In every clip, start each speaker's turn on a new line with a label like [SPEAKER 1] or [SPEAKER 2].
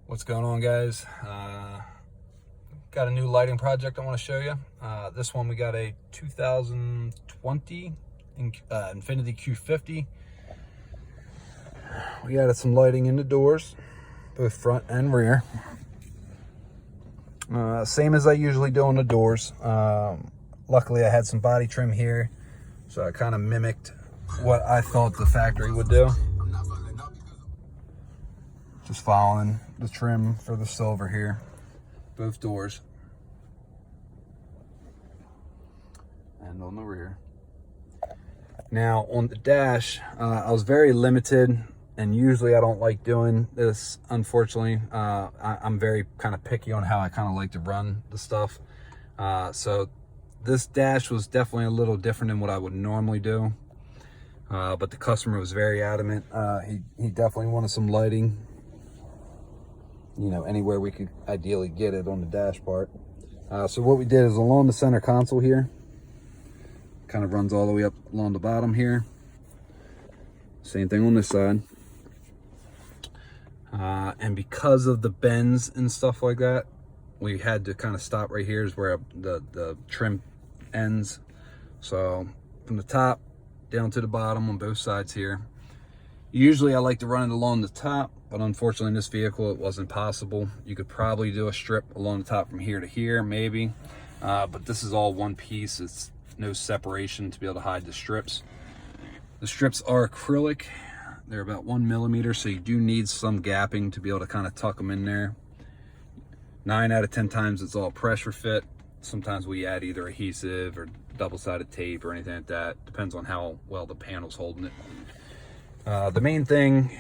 [SPEAKER 1] What's going on, guys? Got a new lighting project I want to show you. This one, we got a 2020 Infiniti q50. We added some lighting in the doors, both front and rear. Same as I usually do on the doors. Luckily, I had some body trim here, so I kind of mimicked what I thought the factory would do. Just following the trim for the silver here, both doors, and on the rear. Now on the dash, I was very limited, and usually I don't like doing this. Unfortunately, I'm very kind of picky on how I kind of like to run the stuff. So this dash was definitely a little different than what I would normally do. But the customer was very adamant. He definitely wanted some lighting, you know, anywhere we could ideally get it on the dash part. So what we did is along the center console here, kind of runs all the way up along the bottom here. Same thing on this side. And because of the bends and stuff like that, we had to kind of stop right here is where the trim ends. So from the top down to the bottom on both sides here. Usually I like to run it along the top, but unfortunately in this vehicle it wasn't possible. You could probably do a strip along the top from here to here, maybe. But this is all one piece. It's no separation to be able to hide the strips. The strips are acrylic. They're about 1 millimeter, so you do need some gapping to be able to kind of tuck them in there. 9 out of 10 times it's all pressure fit. Sometimes we add either adhesive or double-sided tape or anything like that. Depends on how well the panel's holding it. The main thing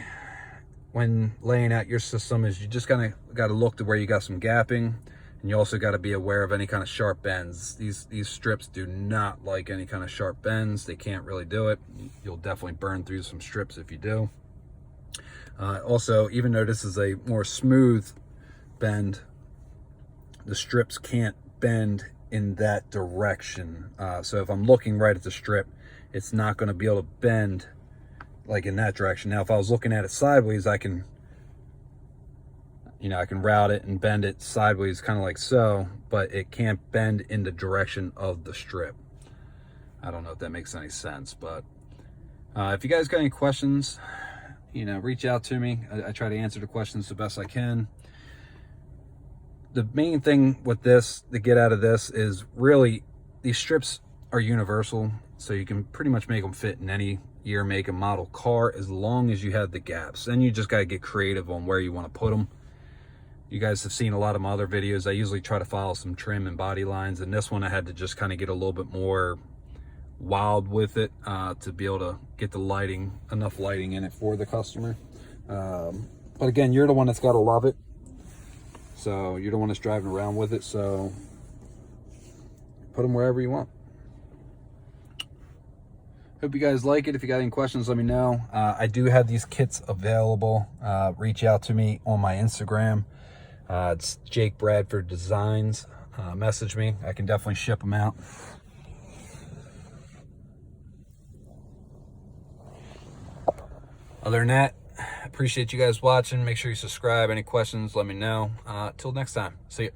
[SPEAKER 1] when laying out your system is you just kind of got to look to where you got some gapping, and you also got to be aware of any kind of sharp bends. These strips do not like any kind of sharp bends. They can't really do it. You'll definitely burn through some strips if you do. Also, even though this is a more smooth bend, the strips can't bend in that direction. So if I'm looking right at the strip, it's not going to be able to bend like in that direction. Now, if I was looking at it sideways, I can, you know, I can route it and bend it sideways, kind of like so, but it can't bend in the direction of the strip. I don't know if that makes any sense, but if you guys got any questions, you know, reach out to me. I try to answer the questions the best I can. The main thing with this to get out of this is really these strips are universal, so you can pretty much make them fit in any year, make, and model car as long as you have the gaps. Then you just got to get creative on where you want to put them. You guys have seen a lot of my other videos. I usually try to follow some trim and body lines, and this one I had to just kind of get a little bit more wild with it to be able to get the lighting, enough lighting in it for the customer. But again, you're the one that's got to love it. So you're the one that's driving around with it. So put them wherever you want. Hope you guys like it. If you got any questions, let me know. I do have these kits available. Reach out to me on my Instagram. It's Jake Bradford Designs. Message me. I can definitely ship them out. Other than that, appreciate you guys watching. Make sure you subscribe. Any questions, let me know. Till next time. See ya.